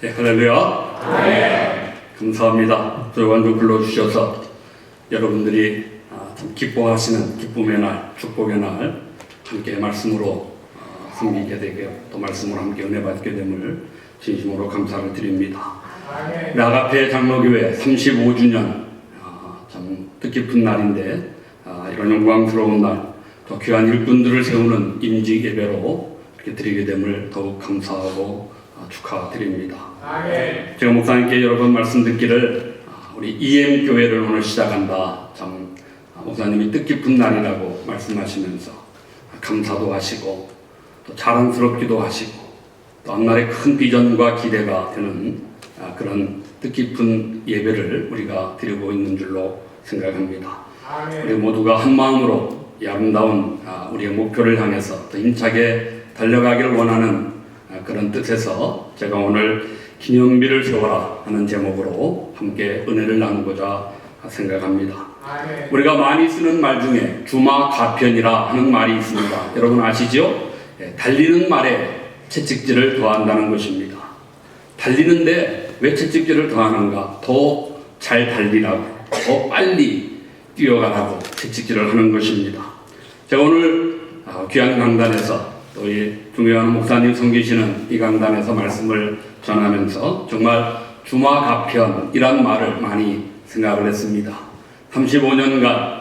네, 할렐루야. 네. 감사합니다. 저희 완전 불러주셔서 여러분들이 참 기뻐하시는 기쁨의 날, 축복의 날 함께 말씀으로 섬기게 되게 또 말씀으로 함께 은혜 받게 됨을 진심으로 감사를 드립니다. 네, 아가페 장로교회 35주년 참 뜻깊은 날인데 이런 영광스러운 날, 또 귀한 일꾼들을 세우는 임직 예배로 이렇게 드리게 됨을 더욱 감사하고 축하드립니다. 제가 목사님께 여러 번 말씀 듣기를 우리 EM교회를 오늘 시작한다. 참 목사님이 뜻깊은 날이라고 말씀하시면서 감사도 하시고 또 자랑스럽기도 하시고 또 앞날에 큰 비전과 기대가 되는 그런 뜻깊은 예배를 우리가 드리고 있는 줄로 생각합니다. 우리 모두가 한 마음으로 이 아름다운 우리의 목표를 향해서 더 힘차게 달려가기를 원하는 그런 뜻에서 제가 오늘 기념비를 세워라 하는 제목으로 함께 은혜를 나누고자 생각합니다. 우리가 많이 쓰는 말 중에 주마가편이라 하는 말이 있습니다. 여러분 아시죠? 달리는 말에 채찍질을 더한다는 것입니다. 달리는데 왜 채찍질을 더하는가? 더 잘 달리라고, 더 빨리 뛰어가라고 채찍질을 하는 것입니다. 제가 오늘 귀한 강단에서 또 이 중요한 목사님 섬기시는 이 강단에서 말씀을 전하면서 정말 주마가편이란 말을 많이 생각을 했습니다. 35년간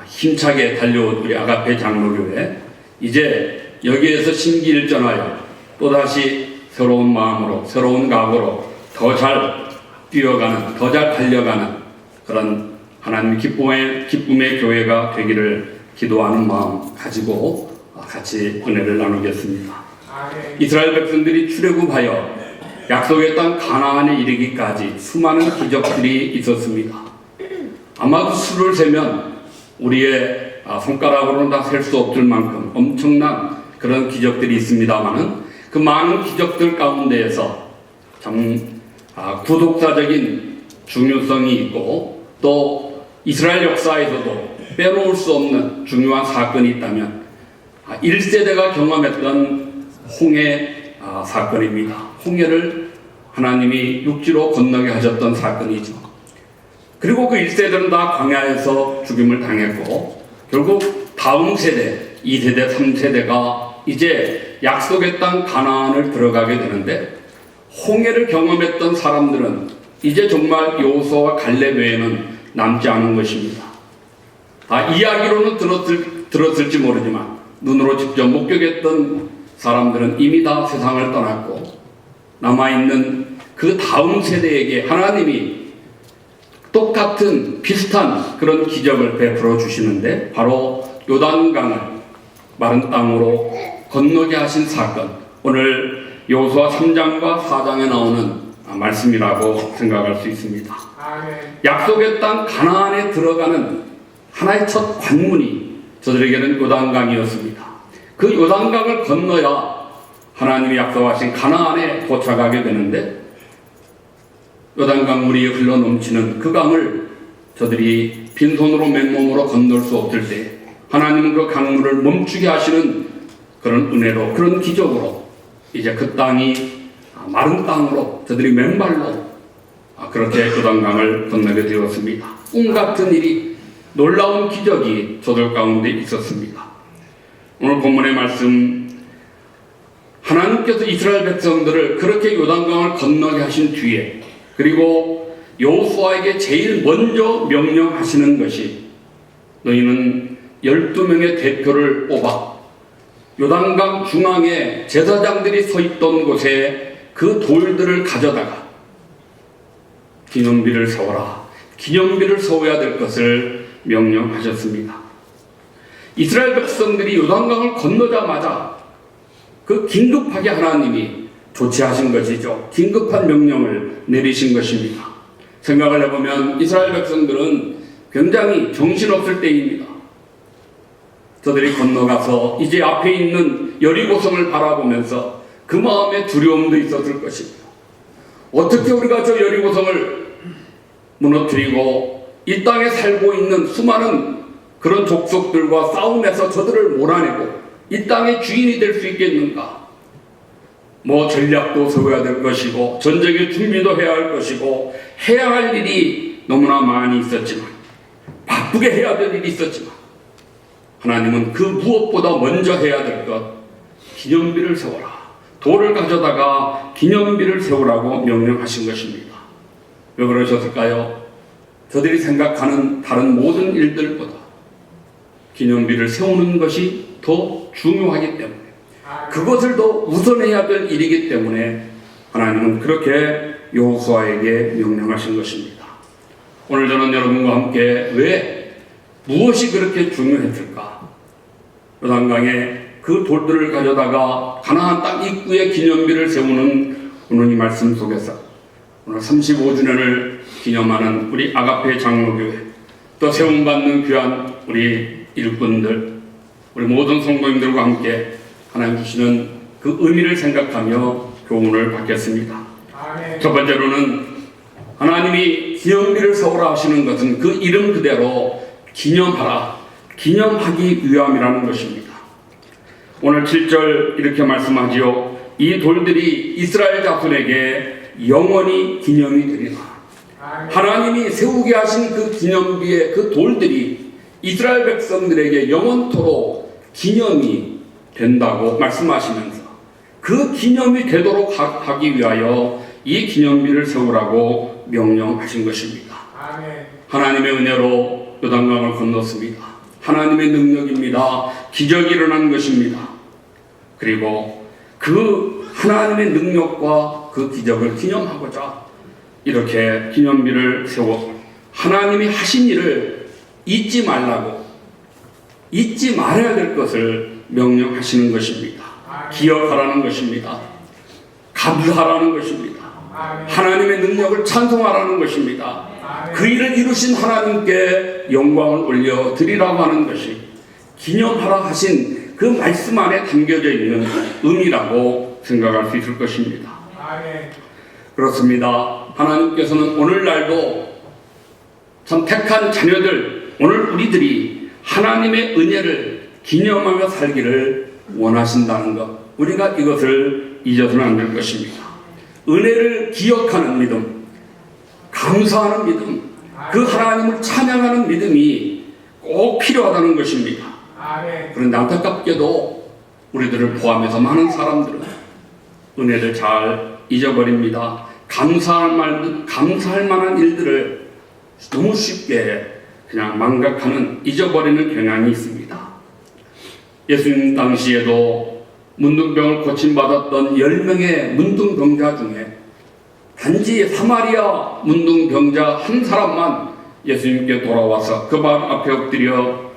힘차게 달려온 우리 아가페 장로교회, 이제 여기에서 심기일전하여 또다시 새로운 마음으로 새로운 각오로 더 잘 뛰어가는, 더 잘 달려가는 그런 하나님 기쁨의 교회가 되기를 기도하는 마음 가지고 같이 은혜를 나누겠습니다. 이스라엘 백성들이 출애굽하여 약속의 땅 가나안에 이르기까지 수많은 기적들이 있었습니다. 아마 그 수를 세면 우리의 손가락으로는 다 셀 수 없을 만큼 엄청난 그런 기적들이 있습니다만은 그 많은 기적들 가운데에서 참 구독사적인 중요성이 있고 또 이스라엘 역사에서도 빼놓을 수 없는 중요한 사건이 있다면 1세대가 경험했던 홍해 사건입니다. 홍해를 하나님이 육지로 건너게 하셨던 사건이죠. 그리고 그 1세대는 다 광야에서 죽임을 당했고 결국 다음 세대, 2세대, 3세대가 이제 약속의 땅 가나안을 들어가게 되는데 홍해를 경험했던 사람들은 이제 정말 여호수아와 갈렙 외에는 남지 않은 것입니다. 이야기로는 들었을지 모르지만 눈으로 직접 목격했던 사람들은 이미 다 세상을 떠났고 남아있는 그 다음 세대에게 하나님이 똑같은 비슷한 그런 기적을 베풀어 주시는데 바로 요단강을 마른 땅으로 건너게 하신 사건, 오늘 여호수아 3장과 4장에 나오는 말씀이라고 생각할 수 있습니다. 약속의 땅 가나안에 들어가는 하나의 첫 관문이 저들에게는 요단강이었습니다. 그 요단강을 건너야 하나님이 약속하신 가나안에 도착하게 되는데 요단강 물이 흘러 넘치는 그 강을 저들이 빈손으로 맨몸으로 건널 수 없을 때 하나님은 그 강물을 멈추게 하시는 그런 은혜로, 그런 기적으로 이제 그 땅이 마른 땅으로 저들이 맨발로 그렇게 요단강을 건너게 되었습니다. 꿈 같은 일이, 놀라운 기적이 저들 가운데 있었습니다. 오늘 본문의 말씀, 하나님께서 이스라엘 백성들을 그렇게 요단강을 건너게 하신 뒤에 그리고 여호수아에게 제일 먼저 명령하시는 것이 너희는 12명의 대표를 뽑아 요단강 중앙에 제사장들이 서 있던 곳에 그 돌들을 가져다가 기념비를 세워라. 기념비를 세워야 될 것을 명령하셨습니다. 이스라엘 백성들이 요단강을 건너자마자 그 긴급하게 하나님이 조치하신 것이죠. 긴급한 명령을 내리신 것입니다. 생각을 해보면 이스라엘 백성들은 굉장히 정신없을 때입니다. 저들이 건너가서 이제 앞에 있는 여리고성을 바라보면서 그 마음에 두려움도 있었을 것입니다. 어떻게 우리가 저 여리고성을 무너뜨리고 이 땅에 살고 있는 수많은 그런 족속들과 싸움에서 저들을 몰아내고 이 땅의 주인이 될 수 있겠는가? 뭐 전략도 세워야 될 것이고 전쟁의 준비도 해야 할 것이고 해야 할 일이 너무나 많이 있었지만 바쁘게 해야 될 일이 있었지만 하나님은 그 무엇보다 먼저 해야 될 것 기념비를 세워라. 돌을 가져다가 기념비를 세우라고 명령하신 것입니다. 왜 그러셨을까요? 저들이 생각하는 다른 모든 일들보다 기념비를 세우는 것이 더 중요하기 때문에 그것을 더 우선해야 될 일이기 때문에 하나님은 그렇게 여호수아에게 명령하신 것입니다. 오늘 저는 여러분과 함께 왜 무엇이 그렇게 중요했을까? 요단강에 그 돌들을 가져다가 가나안 땅 입구에 기념비를 세우는 오늘 이 말씀 속에서 오늘 35주년을 기념하는 우리 아가페 장로교회 또 세움받는 귀한 우리 일꾼들 우리 모든 성도님들과 함께 하나님 주시는 그 의미를 생각하며 교훈을 받겠습니다. 첫 번째로는 하나님이 기념비를 세우라 하시는 것은 그 이름 그대로 기념하라, 기념하기 위함이라는 것입니다. 오늘 7절 이렇게 말씀하지요. 이 돌들이 이스라엘 자손에게 영원히 기념이 되리라. 하나님이 세우게 하신 그 기념비의 그 돌들이 이스라엘 백성들에게 영원토록 기념이 된다고 말씀하시면서 그 기념이 되도록 하기 위하여 이 기념비를 세우라고 명령하신 것입니다. 하나님의 은혜로 요단강을 건넜습니다. 하나님의 능력입니다. 기적이 일어난 것입니다. 그리고 그 하나님의 능력과 그 기적을 기념하고자 이렇게 기념비를 세워 하나님이 하신 일을 잊지 말라고 잊지 말아야 될 것을 명령하시는 것입니다. 기억하라는 것입니다. 감사하라는 것입니다. 하나님의 능력을 찬송하라는 것입니다. 그 일을 이루신 하나님께 영광을 올려드리라고 하는 것이 기념하라 하신 그 말씀 안에 담겨져 있는 의미라고 생각할 수 있을 것입니다. 그렇습니다. 하나님께서는 오늘날도 참 택한 자녀들 오늘 우리들이 하나님의 은혜를 기념하며 살기를 원하신다는 것 우리가 이것을 잊어서는 안 될 것입니다. 은혜를 기억하는 믿음 감사하는 믿음 그 하나님을 찬양하는 믿음이 꼭 필요하다는 것입니다. 그런데 안타깝게도 우리들을 포함해서 많은 사람들은 은혜를 잘 잊어버립니다. 감사할 만한 일들을 너무 쉽게 그냥 망각하는 잊어버리는 경향이 있습니다. 예수님 당시에도 문둥병을 고침받았던 10명의 문둥병자 중에 단지 사마리아 문둥병자 한 사람만 예수님께 돌아와서 그 발 앞에 엎드려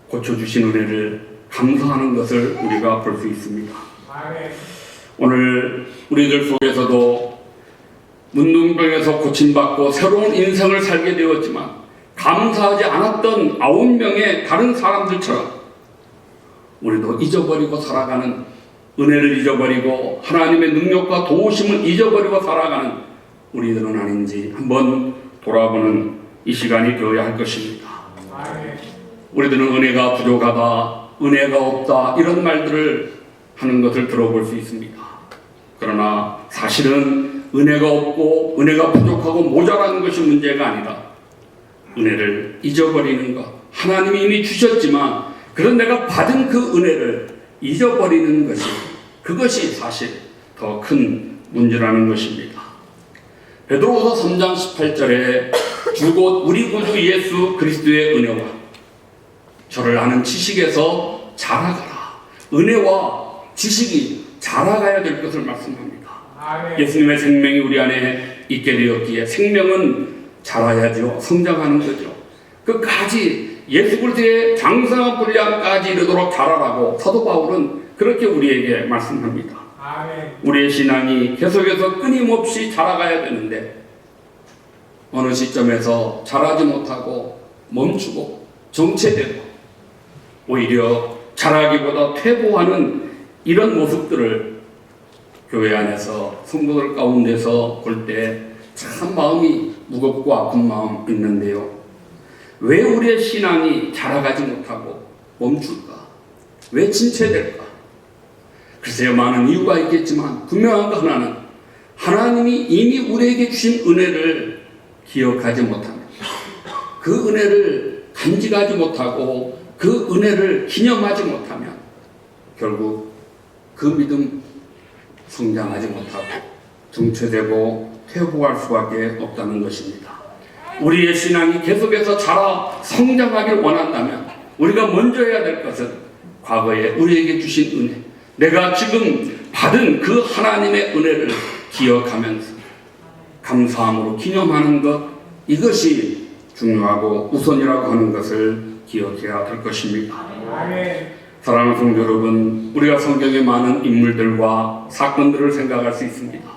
고쳐주신 은혜를 감사하는 것을 우리가 볼 수 있습니다. 오늘 우리들 속에서도 문둥병에서 고침받고 새로운 인생을 살게 되었지만 감사하지 않았던 9명의 다른 사람들처럼 우리도 잊어버리고 살아가는 은혜를 잊어버리고 하나님의 능력과 도우심을 잊어버리고 살아가는 우리들은 아닌지 한번 돌아보는 이 시간이 되어야 할 것입니다. 우리들은 은혜가 부족하다, 은혜가 없다 이런 말들을 하는 것을 들어볼 수 있습니다. 그러나 사실은 은혜가 없고 은혜가 부족하고 모자라는 것이 문제가 아니라 은혜를 잊어버리는 것 하나님이 이미 주셨지만 그런 내가 받은 그 은혜를 잊어버리는 것이 그것이 사실 더 큰 문제라는 것입니다. 베드로후서 3장 18절에 주곧 우리 구주 예수 그리스도의 은혜와 저를 아는 지식에서 자라가라. 은혜와 지식이 자라가야 될 것을 말씀합니다. 예수님의 생명이 우리 안에 있게 되었기에 생명은 자라야죠. 성장하는 거죠. 끝까지 예수 그리스도의 장성한 분량까지 이르도록 자라라고 사도 바울은 그렇게 우리에게 말씀합니다. 우리의 신앙이 계속해서 끊임없이 자라가야 되는데 어느 시점에서 자라지 못하고 멈추고 정체되고 오히려 자라기보다 퇴보하는 이런 모습들을 교회 안에서 성도들 가운데서 볼 때 참 마음이 무겁고 아픈 마음 있는데요. 왜 우리의 신앙이 자라가지 못하고 멈출까? 왜 침체될까? 글쎄요, 많은 이유가 있겠지만 분명한 거 하나는 하나님이 이미 우리에게 주신 은혜를 기억하지 못하면, 그 은혜를 간직하지 못하고 그 은혜를 기념하지 못하면 결국 그 믿음 성장하지 못하고 정체되고 퇴보할 수밖에 없다는 것입니다. 우리의 신앙이 계속해서 자라 성장하길 원한다면 우리가 먼저 해야 될 것은 과거에 우리에게 주신 은혜, 내가 지금 받은 그 하나님의 은혜를 기억하면서 감사함으로 기념하는 것, 이것이 중요하고 우선이라고 하는 것을 기억해야 될 것입니다. 사랑하는 성도 여러분, 우리가 성경에 많은 인물들과 사건들을 생각할 수 있습니다.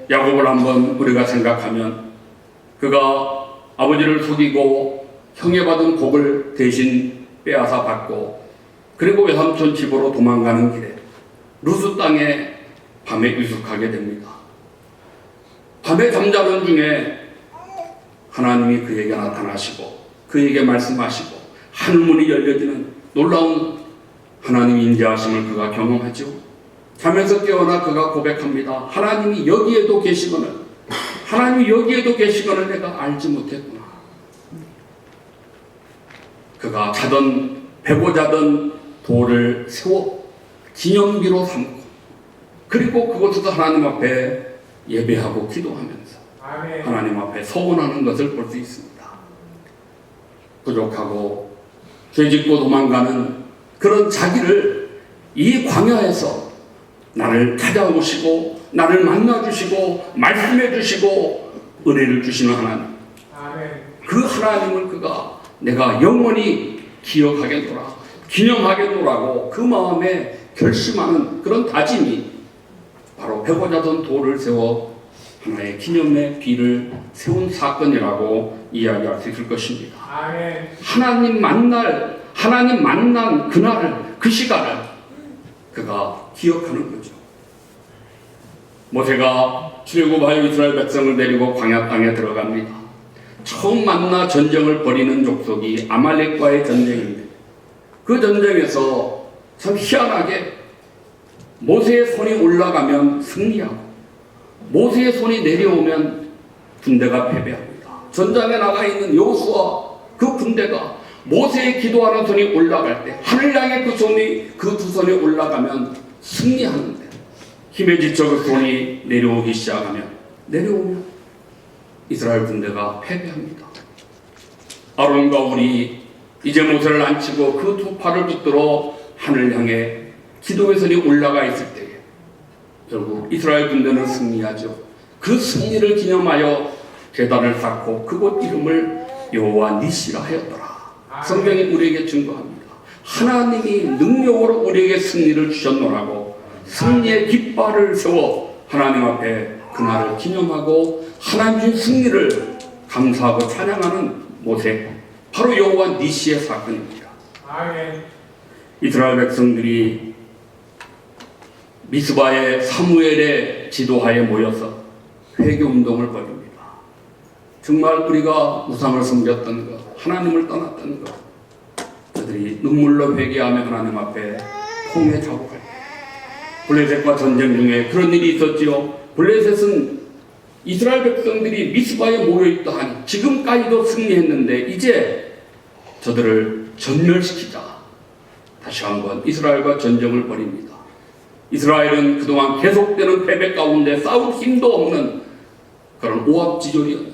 야곱을 한번 우리가 생각하면 그가 아버지를 속이고 형해받은 복을 대신 빼앗아 받고, 그리고 외삼촌 집으로 도망가는 길에 루스 땅에 밤에 유숙하게 됩니다. 밤에 잠자는 중에 하나님이 그에게 나타나시고 그에게 말씀하시고 하늘문이 열려지는 놀라운 하나님 인자하심을 그가 경험하죠. 잠에서 깨어나 그가 고백합니다. 하나님이 여기에도 계시거늘, 하나님이 여기에도 계시거늘 내가 알지 못했구나. 그가 베고 자던 돌을 세워 기념비로 삼고, 그리고 그곳에서 하나님 앞에 예배하고 기도하면서 하나님 앞에 서원하는 것을 볼 수 있습니다. 부족하고 죄짓고 도망가는 그런 자기를 이 광야에서 나를 찾아오시고 나를 만나주시고 말씀해주시고 은혜를 주시는 하나님, 그 하나님을 그가 내가 영원히 기억하겠노라, 기념하겠노라고 그 마음에 결심하는 그런 다짐이 바로 베고 자던 돌을 세워 하나의 기념의 비를 세운 사건이라고 이야기할 수 있을 것입니다. 하나님 만난 그날을, 그 시간을 그가 기억하는 거죠. 모세가 출애굽하여 이스라엘 백성을 데리고 광야 땅에 들어갑니다. 처음 만나 전쟁을 벌이는 족속이 아말렉과의 전쟁인데, 그 전쟁에서 참 희한하게 모세의 손이 올라가면 승리하고 모세의 손이 내려오면 군대가 패배합니다. 전장에 나가 있는 여호수아 그 군대가 모세의 기도하는 손이 올라갈 때, 하늘 향해 그 두 손이 올라가면 승리하는데, 힘에 지쳐 그 손이 내려오기 시작하면, 내려오면 이스라엘 군대가 패배합니다. 아론과 울이 이제 모세를 앉히고 그 두 팔을 붙들어 하늘 향해 기도의 손이 올라가 있을 때에 결국 이스라엘 군대는 승리하죠. 그 승리를 기념하여 제단을 쌓고 그곳 이름을 여호와 니시라 하였더라. 성경이 우리에게 증거합니다. 하나님이 능력으로 우리에게 승리를 주셨노라고 승리의 깃발을 세워 하나님 앞에 그날을 기념하고 하나님 준 승리를 감사하고 찬양하는 모세, 바로 여호와 니시의 사건입니다. 이스라엘 백성들이 미스바의 사무엘의 지도하에 모여서 회개운동을 벌입니다. 정말 우리가 우상을 섬겼던 것, 하나님을 떠났던 것, 그들이 눈물로 회개하며 하나님 앞에 통에 자복할 때, 블레셋과 전쟁 중에 그런 일이 있었지요. 블레셋은 이스라엘 백성들이 미스바에 모여있다 하니 지금까지도 승리했는데 이제 저들을 전멸시키자, 다시 한번 이스라엘과 전쟁을 벌입니다. 이스라엘은 그동안 계속되는 패배 가운데 싸울 힘도 없는 그런 오합지졸이었는데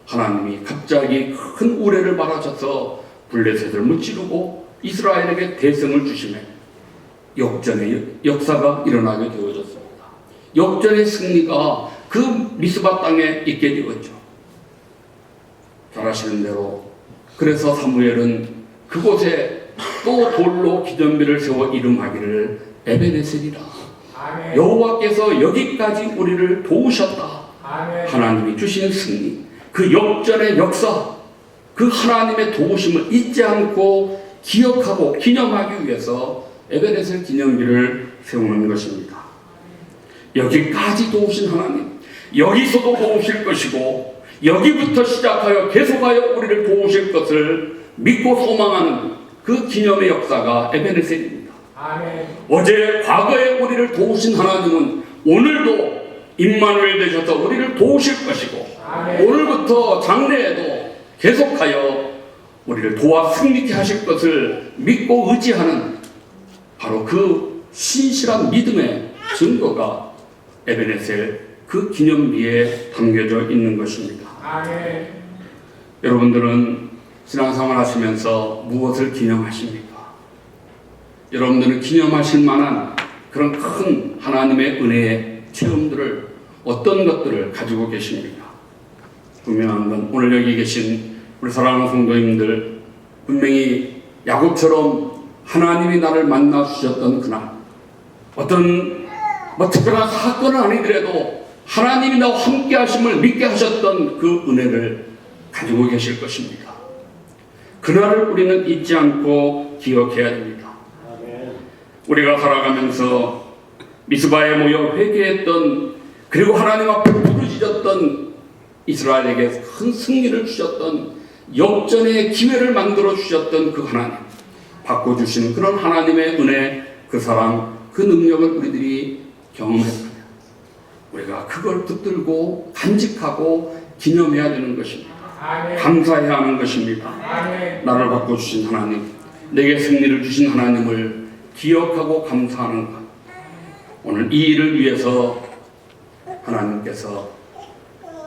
하나님이 갑자기 큰 우레를 말하셔서 블레셋을 무찌르고 이스라엘에게 대승을 주시며 역전의 역사가 일어나게 되어졌습니다. 역전의 승리가 그 미스바 땅에 있게 되었죠. 잘 아시는 대로 그래서 사무엘은 그곳에 또 돌로 기념비를 세워 이름하기를 에베네셀이라, 여호와께서 여기까지 우리를 도우셨다. 하나님이 주신 승리, 그 역전의 역사, 그 하나님의 도우심을 잊지 않고 기억하고 기념하기 위해서 에베네셀 기념비를 세우는 것입니다. 여기까지 도우신 하나님, 여기서도 도우실 것이고 여기부터 시작하여 계속하여 우리를 도우실 것을 믿고 소망하는 그 기념의 역사가 에베네셀입니다. 어제 과거에 우리를 도우신 하나님은 오늘도 임마누엘 되셔서 우리를 도우실 것이고 오늘부터 장래에도 계속하여 우리를 도와 승리케 하실 것을 믿고 의지하는 바로 그 신실한 믿음의 증거가 에베네셀 그 기념비에 담겨져 있는 것입니다. 여러분들은 신앙생활 하시면서 무엇을 기념하십니까? 여러분들은 기념하실 만한 그런 큰 하나님의 은혜의 체험들을 어떤 것들을 가지고 계십니까? 분명한 건 오늘 여기 계신 우리 사랑하는 성도님들 분명히 야곱처럼 하나님이 나를 만나 주셨던 그날 어떤 특별한 사건은 아니더라도 하나님이 나와 함께 하심을 믿게 하셨던 그 은혜를 가지고 계실 것입니다. 그날을 우리는 잊지 않고 기억해야 됩니다. 우리가 살아가면서 미스바에 모여 회개했던 그리고 하나님 앞에 부르짖었던 이스라엘에게 큰 승리를 주셨던 역전의 기회를 만들어 주셨던 그 하나님, 바꿔주시는 그런 하나님의 은혜, 그 사랑, 그 능력을 우리들이 경험했습니다. 우리가 그걸 붙들고 간직하고 기념해야 되는 것입니다. 감사해야 하는 것입니다. 나를 바꿔주신 하나님, 내게 승리를 주신 하나님을 기억하고 감사하는 것. 오늘 이 일을 위해서 하나님께서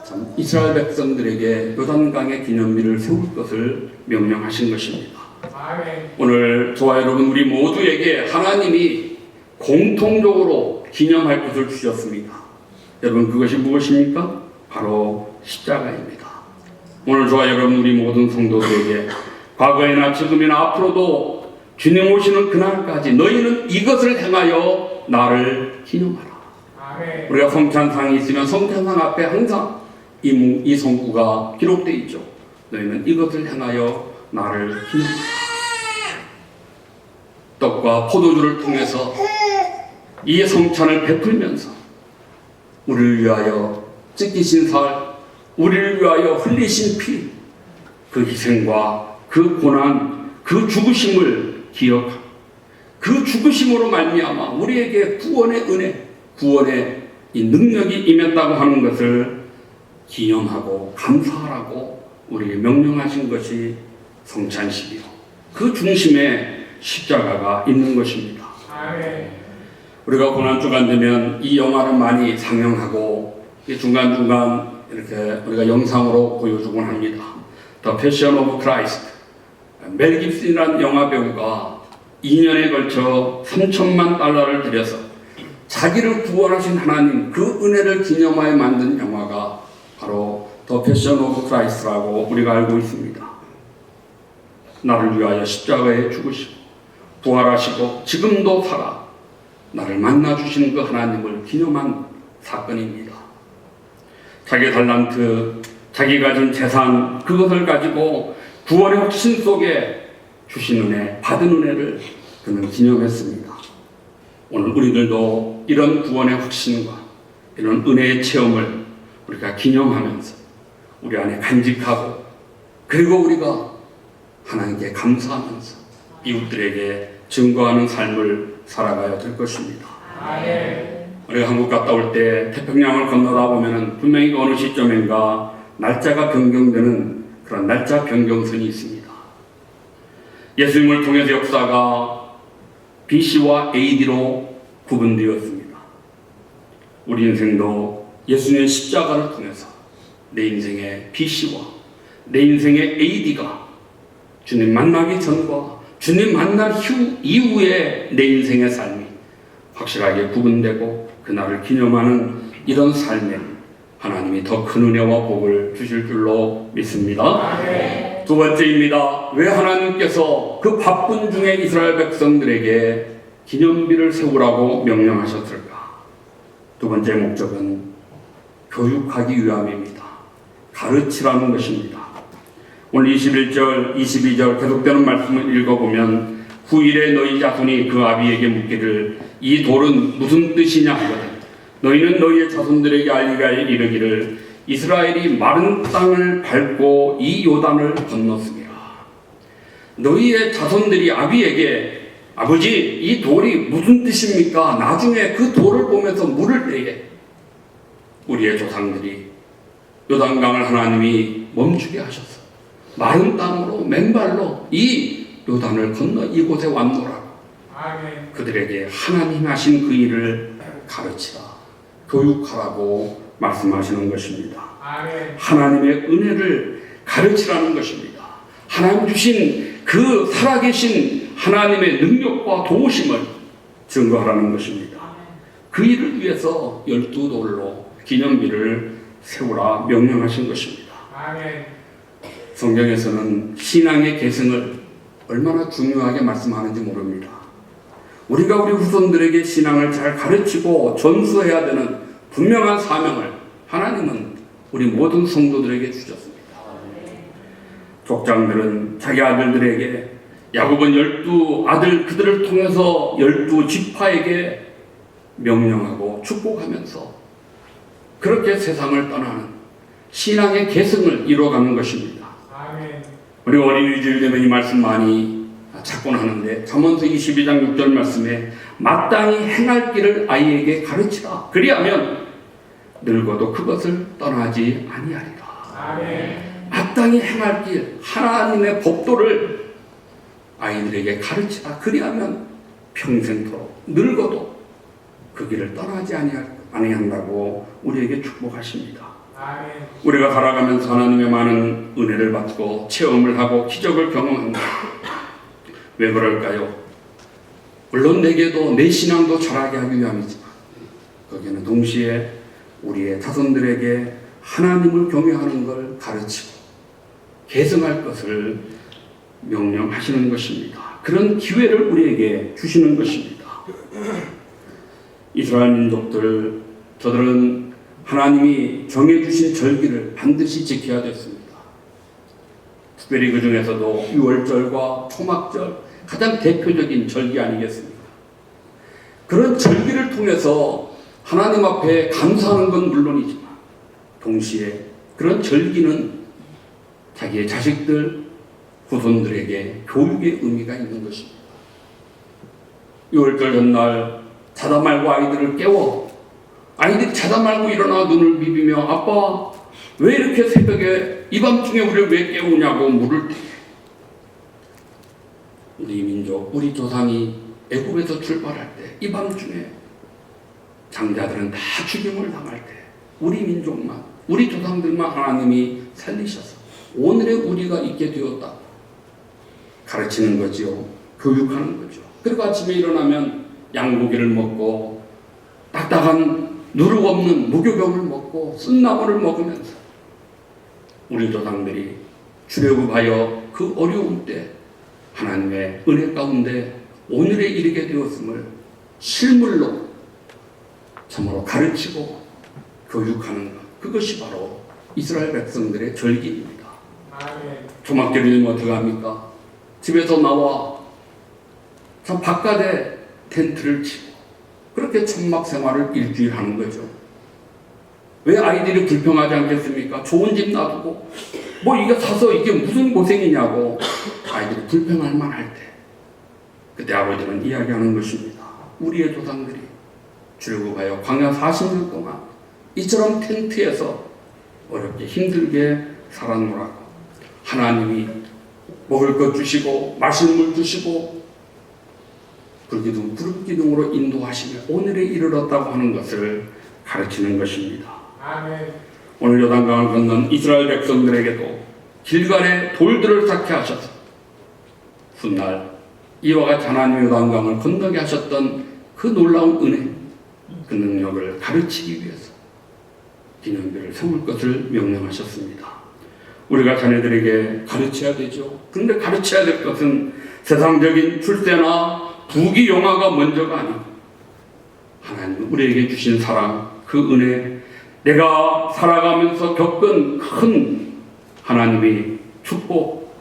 참 이스라엘 백성들에게 요단강의 기념비를 세울 것을 명령하신 것입니다. 오늘 저와 여러분 우리 모두에게 하나님이 공통적으로 기념할 것을 주셨습니다. 여러분 그것이 무엇입니까? 바로 십자가입니다. 오늘 저와 여러분 우리 모든 성도들에게 과거에나 지금이나 앞으로도 주님 오시는 그날까지 너희는 이것을 행하여 나를 기념하라. 우리가 성찬상이 있으면 성찬상 앞에 항상 이 성구가 기록되어 있죠. 너희는 이것을 행하여 나를 기념하라. 떡과 포도주를 통해서 이 성찬을 베풀면서 우리를 위하여 찢기신 살, 우리를 위하여 흘리신 피, 그 희생과 그 고난, 그 죽으심을 기억하고 그 죽으심으로 말미암아 우리에게 구원의 은혜, 구원의 이 능력이 임했다고 하는 것을 기념하고 감사하라고 우리에게 명령하신 것이 성찬식이요. 그 중심에 십자가가 있는 것입니다. 우리가 고난주간 되면 이 영화를 많이 상영하고 중간중간 이렇게 우리가 영상으로 보여주곤 합니다. The Passion of Christ. 멜 깁슨이라는 영화 배우가 2년에 걸쳐 $3,000,000를 들여서 자기를 구원하신 하나님 그 은혜를 기념하여 만든 영화가 바로 The Passion of Christ라고 우리가 알고 있습니다. 나를 위하여 십자가에 죽으시고 부활하시고 지금도 살아 나를 만나주시는 그 하나님을 기념한 사건입니다. 자기 달란트, 자기 가진 재산 그것을 가지고 구원의 확신 속에 주신 은혜, 받은 은혜를 그는 기념했습니다. 오늘 우리들도 이런 구원의 확신과 이런 은혜의 체험을 우리가 기념하면서 우리 안에 간직하고 그리고 우리가 하나님께 감사하면서 이웃들에게 증거하는 삶을 살아가야 될 것입니다. 우리가 한국 갔다 올 때 태평양을 건너다 보면 분명히 어느 시점인가 날짜가 변경되는 그런 날짜 변경선이 있습니다. 예수님을 통해서 역사가 BC와 AD로 구분되었습니다. 우리 인생도 예수님의 십자가를 통해서 내 인생의 BC와 내 인생의 AD가 주님 만나기 전과 주님 만날 이후에 내 인생의 삶이 확실하게 구분되고 그날을 기념하는 이런 삶에 하나님이 더 큰 은혜와 복을 주실 줄로 믿습니다. 두 번째입니다. 왜 하나님께서 그 바쁜 중에 이스라엘 백성들에게 기념비를 세우라고 명령하셨을까? 두 번째 목적은 교육하기 위함입니다. 가르치라는 것입니다. 오늘 21절, 22절 계속되는 말씀을 읽어보면 후일에 너희 자손이 그 아비에게 묻기를 이 돌은 무슨 뜻이냐 하거든 너희는 너희의 자손들에게 알리게 이르기를 이스라엘이 마른 땅을 밟고 이 요단을 건넜습니다. 너희의 자손들이 아비에게 아버지, 이 돌이 무슨 뜻입니까? 나중에 그 돌을 보면서 물을 때에 우리의 조상들이 요단강을 하나님이 멈추게 하셨어. 마른 땅으로 맨발로 이 요단을 건너 이곳에 왔노라고. 아멘. 그들에게 하나님 하신 그 일을 가르치라, 교육하라고 말씀하시는 것입니다. 아멘. 하나님의 은혜를 가르치라는 것입니다. 하나님 주신 그 살아계신 하나님의 능력과 도우심을 증거하라는 것입니다. 그 일을 위해서 12돌로 기념비를 세우라 명령하신 것입니다. 아멘. 성경에서는 신앙의 계승을 얼마나 중요하게 말씀하는지 모릅니다. 우리가 우리 후손들에게 신앙을 잘 가르치고 전수해야 되는 분명한 사명을 하나님은 우리 모든 성도들에게 주셨습니다. 족장들은 자기 아들들에게, 야곱은 12 그들을 통해서 12지파에게 명령하고 축복하면서 그렇게 세상을 떠나는 신앙의 계승을 이루어가는 것입니다. 아멘. 우리 어린이들 되면 이 말씀 많이 찾곤 하는데, 잠언서 22장 6절 말씀에 마땅히 행할 길을 아이에게 가르치라. 그리하면 늙어도 그것을 떠나지 아니하리라. 아멘. 마땅히 행할 길, 하나님의 법도를 아이들에게 가르치라. 그리하면 평생토록 늙어도 그 길을 떠나지 아니한다고 우리에게 축복하십니다. 아멘. 우리가 살아가면서 하나님의 많은 은혜를 받고 체험을 하고 기적을 경험합니다. 왜 그럴까요? 물론 내게도 내 신앙도 자라게 하기 위함이지만 거기에는 동시에 우리의 자손들에게 하나님을 경외하는 걸 가르치고 계승할 것을 명령하시는 것입니다. 그런 기회를 우리에게 주시는 것입니다. 이스라엘 민족들, 저들은 하나님이 정해주신 절기를 반드시 지켜야 됐습니다. 특별히 그 중에서도 유월절과 초막절, 가장 대표적인 절기 아니겠습니까? 그런 절기를 통해서 하나님 앞에 감사하는 건 물론이지만 동시에 그런 절기는 자기의 자식들, 후손들에게 교육의 의미가 있는 것입니다. 유월절 전날 자다 말고 아이들을 깨워, 아이들이 자다 말고 일어나 눈을 비비며 아빠 왜 이렇게 새벽에 이 밤중에 우리를 왜 깨우냐고 물을 때, 우리 민족, 우리 조상이 애굽에서 출발할 때 이 밤중에 장자들은 다 죽임을 당할 때 우리 민족만, 우리 조상들만 하나님이 살리셔서 오늘의 우리가 있게 되었다 가르치는 거지요. 교육하는 거죠. 그리고 아침에 일어나면 양고기를 먹고 딱딱한 누룩 없는 무교병을 먹고 쓴나물을 먹으면서 우리 조상들이 출애굽하여 그 어려움 때 하나님의 은혜 가운데 오늘에 이르게 되었음을 실물로 참으로 가르치고 교육하는 것, 그것이 바로 이스라엘 백성들의 절기입니다. 아멘. 초막절이 되면 어떻게 합니까? 집에서 나와 참 바깥에 텐트를 치고 그렇게 천막 생활을 일주일 하는 거죠. 왜 아이들이 불평하지 않겠습니까? 좋은 집 놔두고 뭐 이게 사서 이게 무슨 고생이냐고 아이들이 불평할 만할 때 그때 아버지는 이야기하는 것입니다. 우리의 조상들이 출애굽하여 광야 40년 동안 이처럼 텐트에서 어렵게 힘들게 살았노라고 하나님이 먹을 것 주시고 마실 물 주시고 불기둥, 구름기둥으로 인도하시며 오늘에 이르렀다고 하는 것을 가르치는 것입니다. 아멘. 오늘 요단강을 건넌 이스라엘 백성들에게도 길갈에 돌들을 쌓게 하셔서 훗날 이와 같이 하나님의 요단강을 건너게 하셨던 그 놀라운 은혜, 그 능력을 가르치기 위해서 기념비를 세울 것을 명령하셨습니다. 우리가 자녀들에게 가르쳐야 되죠. 그런데 가르쳐야 될 것은 세상적인 출세나 부귀 영화가 먼저가 아니고 하나님 우리에게 주신 사랑, 그 은혜, 내가 살아가면서 겪은 큰 하나님의 축복,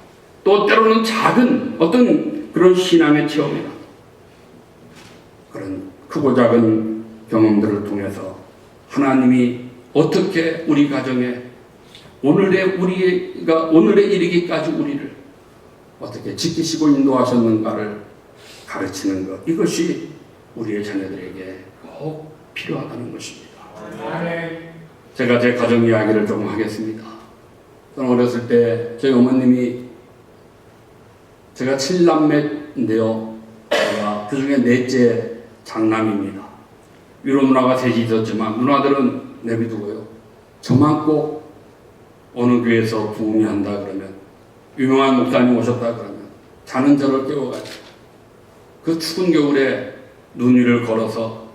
또 때로는 작은 어떤 그런 신앙의 체험이나 그런 크고 작은 경험들을 통해서 하나님이 어떻게 우리 가정에 오늘에 이르기까지 우리를 어떻게 지키시고 인도하셨는가를 가르치는 것, 이것이 우리의 자녀들에게 꼭 필요하다는 것입니다. 아멘. 제가 제 가정 이야기를 조금 하겠습니다. 저는 어렸을 때 저희 어머님이, 제가 7남매인데요. 제가 그 중에 넷째 장남입니다. 위로 누나가 셋이 있었지만 누나들은 내비두고요. 저만 꼭 어느 교회에서 부흥회한다 그러면, 유명한 목사님 오셨다 그러면 자는 저를 깨워가지고 그 추운 겨울에 눈 위를 걸어서,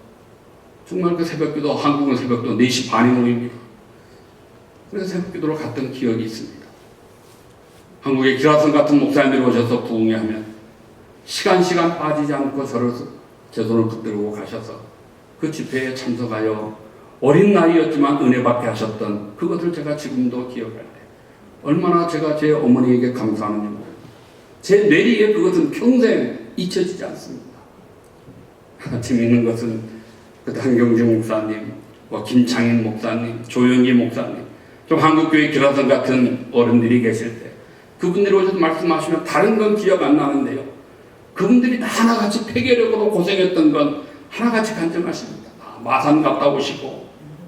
정말 그 새벽기도, 한국은 새벽도 4시 반에 모입니다. 그래서 새벽기도를 갔던 기억이 있습니다. 한국에 기라성 같은 목사님들이 오셔서 부흥회 하면 시간 빠지지 않고 제 손을 붙들고 가셔서 그 집회에 참석하여 어린 나이였지만 은혜 받게 하셨던 그것을 제가 지금도 기억할 때 얼마나 제가 제 어머니에게 감사하는지 모릅니다. 제 뇌리에 그것은 평생 잊혀지지 않습니다. 재미있는 것은 그 한경중 목사님, 김창인 목사님, 조영기 목사님, 좀 한국교회 기라성 같은 어른들이 계실 때 그분들이 오셔서 말씀하시면 다른 건 기억 안 나는데요. 그분들이 다 하나같이 폐결력으로 고생했던 건 하나같이 간증하십니다. 마산 갔다 오시고,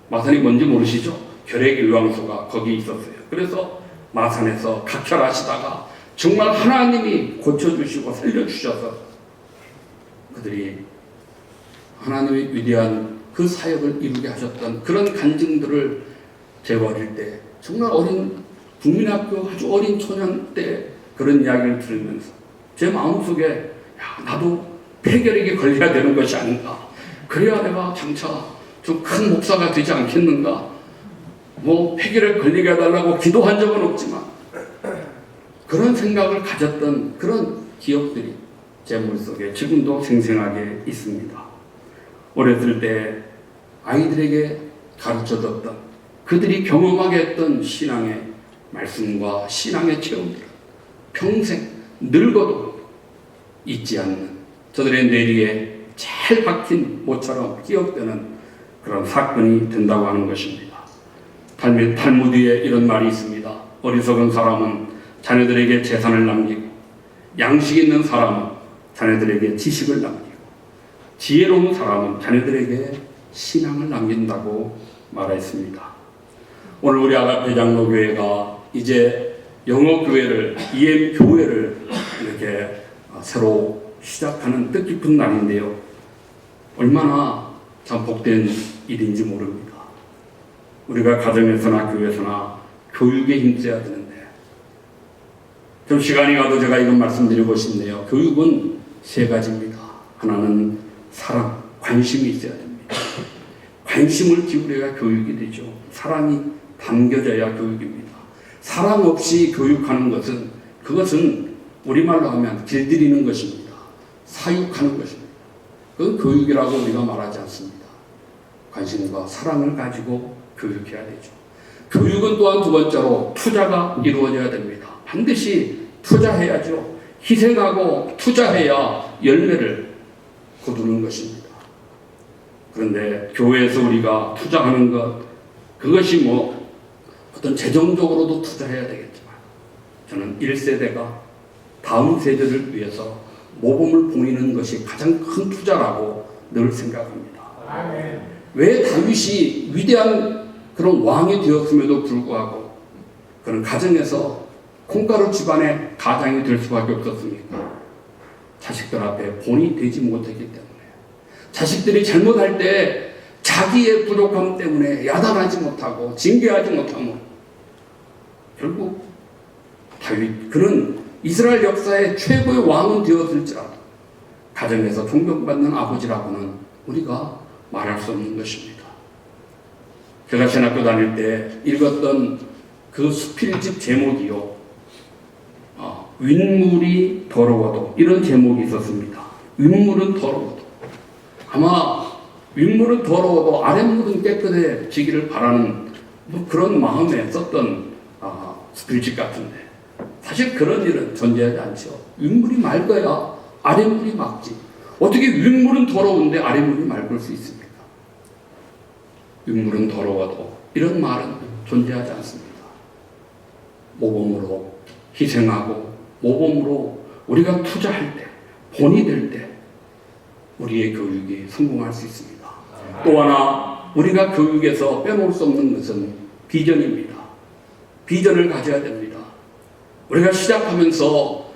마산이 뭔지 모르시죠? 결핵 요양소가 거기 있었어요. 그래서 마산에서 각혈하시다가 정말 하나님이 고쳐주시고 살려주셔서 그들이 하나님의 위대한 그 사역을 이루게 하셨던 그런 간증들을 제가 어릴 때, 정말 어린 국민학교 아주 어린 초년 때 그런 이야기를 들으면서 제 마음속에, 야, 나도 폐결핵에 걸려야 되는 것이 아닌가, 그래야 내가 장차 좀 큰 목사가 되지 않겠는가, 폐결핵 걸리게 해달라고 기도한 적은 없지만 그런 생각을 가졌던 그런 기억들이 제 머릿속에 지금도 생생하게 있습니다. 어렸을 때 아이들에게 가르쳐줬던, 그들이 경험하게 했던 신앙의 말씀과 신앙의 체험들은 평생 늙어도 잊지 않는, 저들의 뇌리에 잘 박힌 모처럼 기억되는 그런 사건이 된다고 하는 것입니다. 탈무드에 이런 말이 있습니다. 어리석은 사람은 자녀들에게 재산을 남기고, 양식 있는 사람은 자녀들에게 지식을 남기고, 지혜로운 사람은 자녀들에게 신앙을 남긴다고 말했습니다. 오늘 우리 아가페 장로교회가 이제 영어교회를, EM교회를 이렇게 새로 시작하는 뜻깊은 날인데요. 얼마나 참 복된 일인지 모릅니다. 우리가 가정에서나 교회에서나 교육에 힘써야 되는데, 좀 시간이 가도 제가 이건 말씀드리고 싶네요. 교육은 3가지입니다. 하나는 사랑, 관심이 있어야 됩니다. 관심을 기울여야 교육이 되죠. 사랑이 담겨져야 교육입니다. 사랑 없이 교육하는 것은, 그것은 우리말로 하면 길들이는 것입니다. 사육하는 것입니다. 그건 교육이라고 우리가 말하지 않습니다. 관심과 사랑을 가지고 교육해야 되죠. 교육은 또한 2번째로 투자가 이루어져야 됩니다. 반드시 투자해야죠. 희생하고 투자해야 열매를 거두는 것입니다. 그런데 교회에서 우리가 투자하는 것, 그것이 어떤 재정적으로도 투자해야 되겠지만, 저는 1세대가 다음 세대를 위해서 모범을 보이는 것이 가장 큰 투자라고 늘 생각합니다. 아멘. 왜 다윗이 위대한 그런 왕이 되었음에도 불구하고 그런 가정에서 콩가루 집안의 가장이 될 수밖에 없었습니까? 자식들 앞에 본이 되지 못했기 때문에, 자식들이 잘못할 때 자기의 부족함 때문에 야단하지 못하고 징계하지 못하면 결국 다윗, 그는 이스라엘 역사의 최고의 왕은 되었을지라도 가정에서 존경받는 아버지라고는 우리가 말할 수 없는 것입니다. 제가 신학교 다닐 때 읽었던 그 수필집 제목이요, 윗물이 더러워도, 이런 제목이 있었습니다. 윗물은 더러워도, 아마 윗물은 더러워도 아랫물은 깨끗해지기를 바라는 그런 마음에 썼던 수필집 같은데, 사실 그런 일은 존재하지 않죠. 윗물이 맑아야 아랫물이 맑지. 어떻게 윗물은 더러운데 아랫물이 맑을 수 있습니까? 윗물은 더러워도, 이런 말은 존재하지 않습니다. 모범으로 희생하고 모범으로 우리가 투자할 때, 본이 될 때 우리의 교육이 성공할 수 있습니다. 또 하나 우리가 교육에서 빼놓을 수 없는 것은 비전입니다. 비전을 가져야 됩니다. 우리가 시작하면서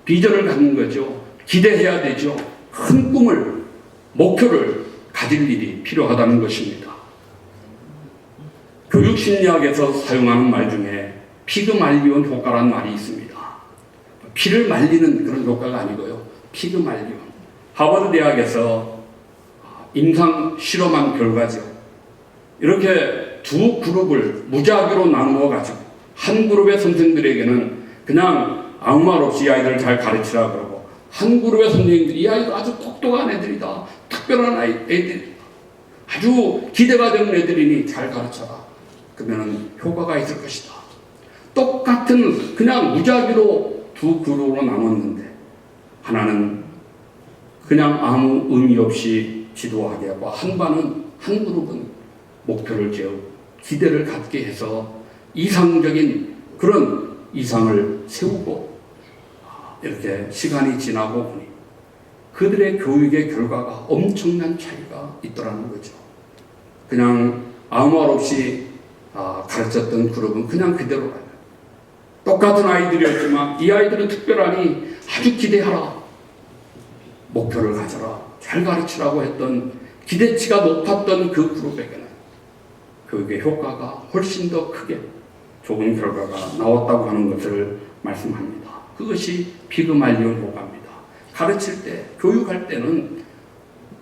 비전을 갖는 거죠. 기대해야 되죠. 큰 꿈을, 목표를 가질 일이 필요하다는 것입니다. 교육심리학에서 사용하는 말 중에 피그말리온 효과라는 말이 있습니다. 피를 말리는 그런 효과가 아니고요. 피그말리온. 하버드 대학에서 임상 실험한 결과죠. 이렇게 두 그룹을 무작위로 나누어 가지고 한 그룹의 선생들에게는 그냥 아무 말 없이 이 아이들을 잘 가르치라 그러고, 한 그룹의 선생님들이 이 아이도 아주 똑똑한 애들이다, 특별한 애들, 아주 기대가 되는 애들이니 잘 가르쳐라. 그러면 효과가 있을 것이다. 똑같은 그냥 무작위로 두 그룹으로 나눴는데, 하나는 그냥 아무 의미 없이 지도하게 하고, 한 그룹은 목표를 세우고 기대를 갖게 해서 이상적인 그런 이상을 세우고, 이렇게 시간이 지나고 보니 그들의 교육의 결과가 엄청난 차이가 있더라는 거죠. 그냥 아무 말 없이 가르쳤던 그룹은 그냥 그대로 가요. 똑같은 아이들이었지만 이 아이들은 특별하니 아주 기대하라, 목표를 가져라, 잘 가르치라고 했던 기대치가 높았던 그 그룹에게는 교육의 효과가 훨씬 더 크게 좋은 결과가 나왔다고 하는 것을 말씀합니다. 그것이 피그말리온 효과입니다. 가르칠 때, 교육할 때는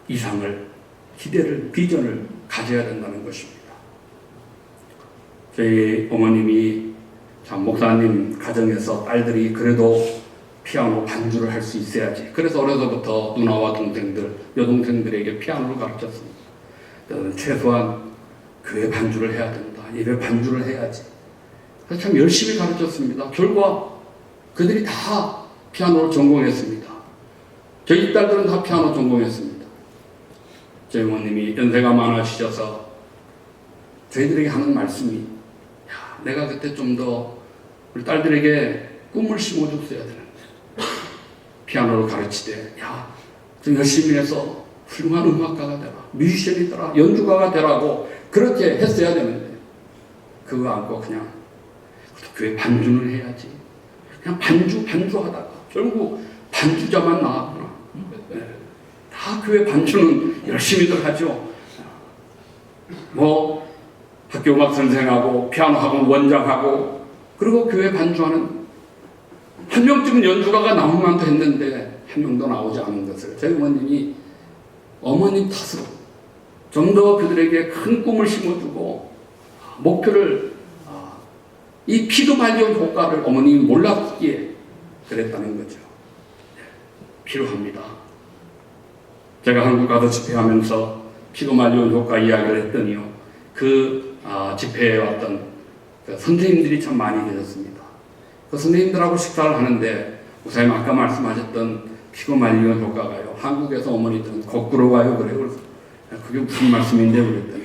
이상을, 기대를, 비전을 가져야 된다는 것입니다. 저희 어머님이 참 목사님 가정에서 딸들이 그래도 피아노 반주를 할 수 있어야지. 그래서 어려서부터 누나와 동생들, 여동생들에게 피아노를 가르쳤습니다. 최소한 교회 반주를 해야 된다. 예배 반주를 해야지. 그래서 참 열심히 가르쳤습니다. 결과 그들이 다 피아노를 전공했습니다. 저희 딸들은 다 피아노 전공했습니다. 저희 어머님이 연세가 많으시셔서 저희들에게 하는 말씀이, 야, 내가 그때 좀 더 우리 딸들에게 꿈을 심어줬어야 되는데, 피아노를 가르치되, 야, 좀 열심히 해서 훌륭한 음악가가 되라, 뮤지션이 되라, 연주가가 되라고 그렇게 했어야 되는데, 그거 안고 그냥 교회 반주는 해야지. 그냥 반주하다가 결국 반주자만 나왔구나. 다 교회 반주는 열심히들 하죠. 뭐 학교 음악 선생하고 피아노 학원 원장하고, 그리고 교회 반주하는 한 명쯤은 연주가가 나오면 했는데 한 명도 나오지 않은 것을 저희 어머님이 어머님 탓으로 좀 더 그들에게 큰 꿈을 심어주고 목표를, 이 피그말리온 효과를 어머님이 몰랐기에 그랬다는 거죠. 필요합니다. 제가 한국 가서 집회하면서 피그말리온 효과 이야기를 했더니요, 그 집회에 왔던 그 선생님들이 참 많이 계셨습니다. 그 선생님들하고 식사를 하는데 목사님 아까 말씀하셨던 피그말리온 효과가요, 한국에서 어머니들은 거꾸로 가요 그래요. 그래서 그게 무슨 말씀인데 그랬더니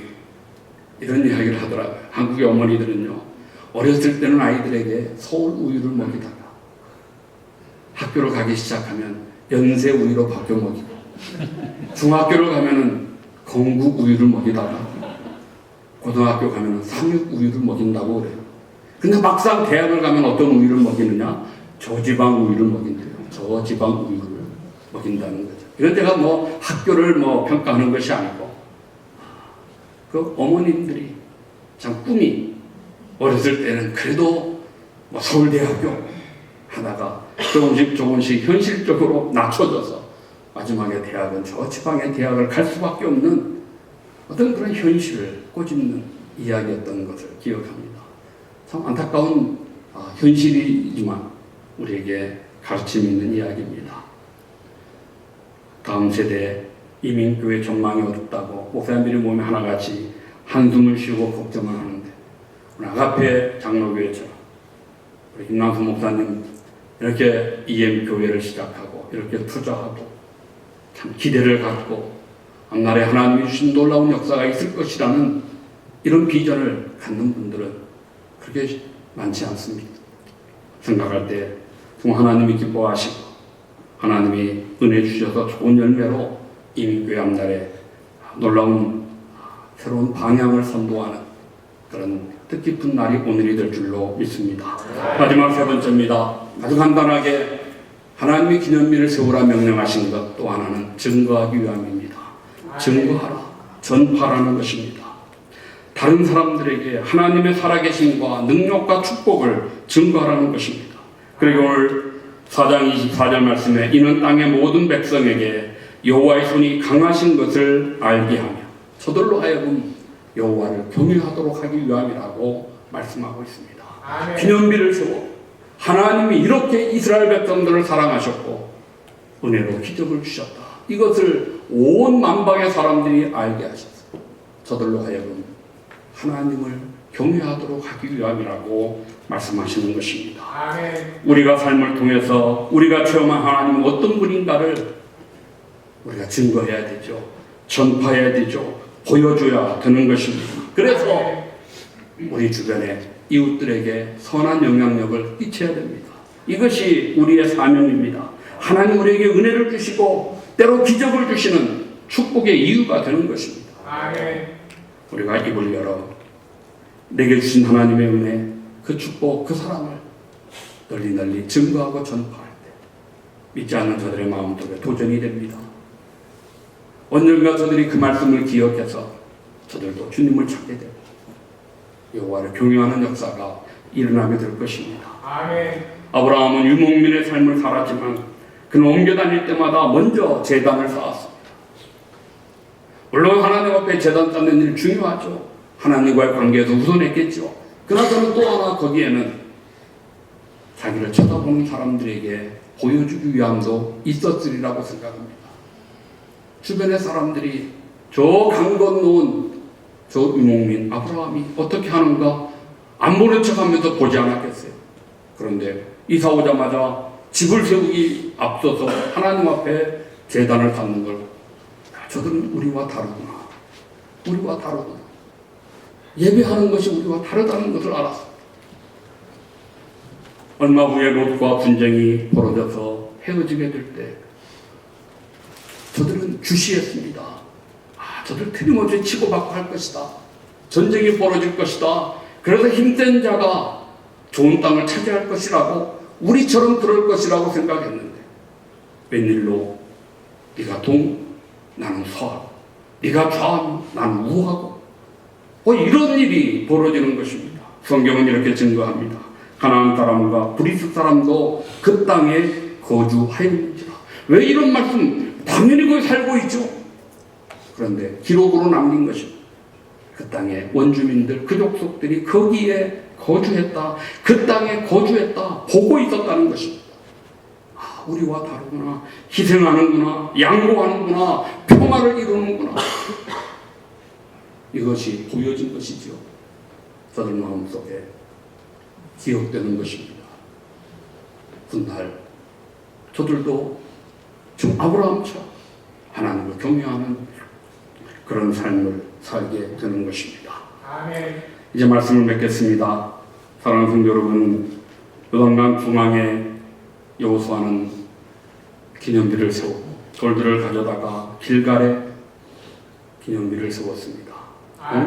이런 이야기를 하더라고요. 한국의 어머니들은요, 어렸을 때는 아이들에게 서울 우유를 먹이다가 학교를 가기 시작하면 연세 우유로 바뀌어 먹이고, 중학교를 가면은 건국 우유를 먹이다가 고등학교 가면은 삼육 우유를 먹인다고 그래요. 근데 막상 대학을 가면 어떤 우유를 먹이느냐? 저지방 우유를 먹인대요. 저지방 우유를 먹인다는 거죠. 이건 제가 뭐 학교를 뭐 평가하는 것이 아니고, 그 어머님들이 참 꿈이 어렸을 때는 그래도 뭐 서울대학교 하다가 조금씩 현실적으로 낮춰져서 마지막에 대학은 저 지방의 대학을 갈 수밖에 없는 어떤 그런 현실을 꼬집는 이야기였던 것을 기억합니다. 참 안타까운 현실이지만 우리에게 가르침이 있는 이야기입니다. 다음 세대 이민교회 전망이 어둡다고 목사님들이 몸에 하나같이 한숨을 쉬고 걱정을 하는데, 우리 아가페 장로교회처럼 우리 김남수 목사님 이렇게 EM교회를 시작하고 이렇게 투자하고 참 기대를 갖고 앞날에 하나님이 주신 놀라운 역사가 있을 것이라는 이런 비전을 갖는 분들은 그렇게 많지 않습니다. 생각할 때 정말 하나님이 기뻐하시고 하나님이 은혜 주셔서 좋은 열매로 이민교회 앞날에 놀라운 새로운 방향을 선도하는 그런 뜻깊은 날이 오늘이 될 줄로 믿습니다. 마지막 세 번째입니다. 아주 간단하게 하나님의 기념비를 세우라 명령하신 것 또 하나는 증거하기 위함입니다. 증거하라, 전파라는 것입니다. 다른 사람들에게 하나님의 살아계심과 능력과 축복을 증거하라는 것입니다. 그리고 오늘 4장 24절 말씀에 이는 땅의 모든 백성에게 여호와의 손이 강하신 것을 알게 하며 저들로 하여금 여호와를 경외하도록 하기 위함이라고 말씀하고 있습니다. 아멘. 기념비를 세워 하나님이 이렇게 이스라엘 백성들을 사랑하셨고 은혜로 기적을 주셨다. 이것을 온 만방의 사람들이 알게 하셨어요. 저들로 하여금 하나님을 경외하도록 하기 위함이라고 말씀하시는 것입니다. 아멘. 우리가 삶을 통해서 우리가 체험한 하나님은 어떤 분인가를 우리가 증거해야 되죠. 전파해야 되죠. 보여줘야 되는 것입니다. 그래서 우리 주변에 이웃들에게 선한 영향력을 끼쳐야 됩니다. 이것이 우리의 사명입니다. 하나님 우리에게 은혜를 주시고 때로 기적을 주시는 축복의 이유가 되는 것입니다. 아멘. 우리가 입을 열어 내게 주신 하나님의 은혜, 그 축복, 그 사랑을 널리 증거하고 전파할 때 믿지 않는 저들의 마음속에 도전이 됩니다. 언젠가 저들이 그 말씀을 기억해서 저들도 주님을 찾게 되고 여호와를 경외하는 역사가 일어나게 될 것입니다. 아멘. 아브라함은 유목민의 삶을 살았지만 그는 옮겨 다닐 때마다 먼저 제단을 쌓았습니다. 물론 하나님 앞에 제단 쌓는 일 중요하죠. 하나님과의 관계에서 우선했겠죠. 그러나 저는 또 하나 거기에는 자기를 쳐다보는 사람들에게 보여주기 위함도 있었으리라고 생각합니다. 주변의 사람들이 저 강 건너온 저 유목민 아브라함이 어떻게 하는가 안 보는 척하면서 보지 않았겠어요. 그런데 이사 오자마자 집을 세우기 앞서서 하나님 앞에 제단을 쌓는 걸 저들은 우리와 다르구나. 우리와 다르구나. 예배하는 것이 우리와 다르다는 것을 알았습니다. 얼마 후에 롯과 분쟁이 벌어져서 헤어지게 될 때 저들은 주시했습니다. 저들 틀림없이 치고받고 할 것이다. 전쟁이 벌어질 것이다. 그래서 힘센 자가 좋은 땅을 차지할 것이라고 우리처럼 그럴 것이라고 생각했는데 웬일로 네가 동, 나는 서하고 네가 좌하고 나는 우하고 이런 일이 벌어지는 것입니다. 성경은 이렇게 증거합니다. 가나안 사람과 브리스 사람도 그 땅에 거주하였는지라. 왜 이런 말씀? 당연히 거기 살고 있죠. 그런데 기록으로 남긴 것입니다. 그 땅의 원주민들, 그 족속들이 거기에 거주했다. 그 땅에 거주했다. 보고 있었다는 것입니다. 우리와 다르구나. 희생하는구나. 양보하는구나. 평화를 이루는구나. 이것이 보여진 것이죠. 저들 마음속에 기억되는 것입니다. 훗날 저들도 좀 아브라함처럼 하나님을 경외하는 그런 삶을 살게 되는 것입니다. 아멘. 이제 말씀을 맺겠습니다. 사랑하는 성도 여러분, 요단강 중앙에 여호수아는 기념비를 세우고 돌들을 가져다가 길갈에 기념비를 세웠습니다.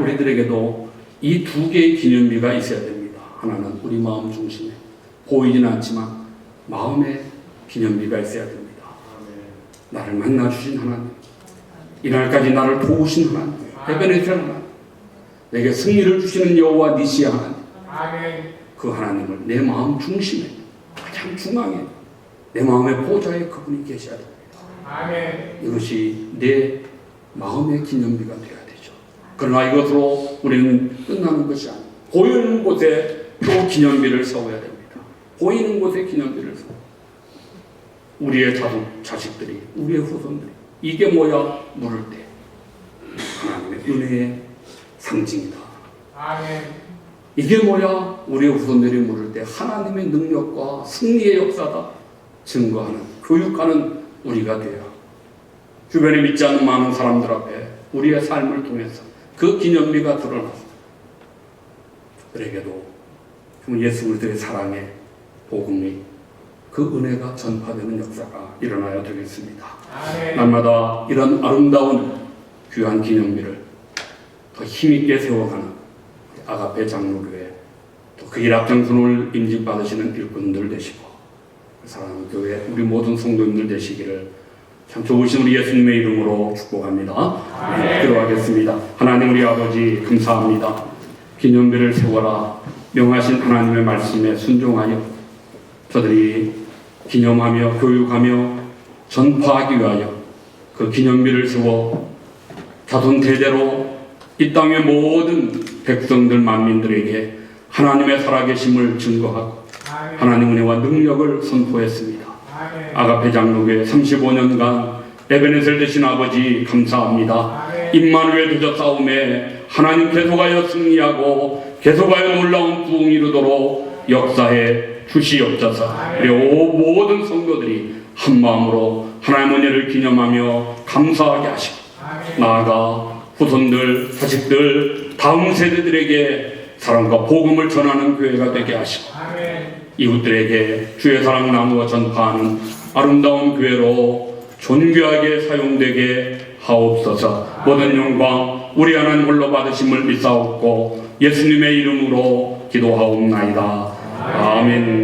우리들에게도 이 두 개의 기념비가 있어야 됩니다. 하나는 우리 마음 중심에 보이지는 않지만 마음의 기념비가 있어야 됩니다. 나를 만나 주신 하나님, 이날까지 나를 도우신 하나님, 해변의 하나님, 내게 승리를 주시는 여호와 니시 하나님, 아멘. 그 하나님을 내 마음 중심에 가장 중앙에 내 마음의 보좌에 그분이 계셔야 됩니다. 아멘. 이것이 내 마음의 기념비가 되어야 되죠. 그러나 이것으로 우리는 끝나는 것이 아니고 보이는 곳에 또 기념비를 세워야 됩니다. 보이는 곳에 기념비를 세워. 우리의 자식들이, 우리의 후손들이 이게 뭐야? 물을 때 하나님의 은혜의 상징이다. 아멘. 이게 뭐야? 우리의 후손들이 물을 때 하나님의 능력과 승리의 역사다. 증거하는, 교육하는 우리가 되어 주변에 믿지 않는 많은 사람들 앞에 우리의 삶을 통해서 그 기념비가 드러나서 그들에게도 예수 그리스도의 사랑의 복음이 그 은혜가 전파되는 역사가 일어나야 되겠습니다. 아멘. 날마다 이런 아름다운 귀한 기념비를 더 힘있게 세워가는 아가페 장로교회, 또 그 일 앞장선을 임직받으시는 일꾼들 되시고 사랑하는 교회 우리 모든 성도님들 되시기를 참 좋으신 우리 예수님의 이름으로 축복합니다. 기도하겠습니다. 하나님 우리 아버지 감사합니다. 기념비를 세워라 명하신 하나님의 말씀에 순종하여 저들이 기념하며 교육하며 전파하기 위하여 그 기념비를 세워 자손 대대로 이 땅의 모든 백성들 만민들에게 하나님의 살아계심을 증거하고 아멘. 하나님 은혜와 능력을 선포했습니다. 아멘. 아가페 장로교회 35년간 에베네셀 되신 아버지 감사합니다. 아멘. 임마누엘 대저 싸움에 하나님 계속하여 승리하고 계속하여 놀라운 부흥이 이루도록 역사에 주시옵소서. 우리 모든 성도들이 한 마음으로 하나님 은혜를 기념하며 감사하게 하시고 아멘. 나아가 후손들, 자식들, 다음 세대들에게 사랑과 복음을 전하는 교회가 되게 하시고 아멘. 이웃들에게 주의 사랑 나누어 전파하는 아름다운 교회로 존귀하게 사용되게 하옵소서. 모든 영광 우리 하나님 홀로 받으심을 믿사옵고 예수님의 이름으로 기도하옵나이다. 아멘.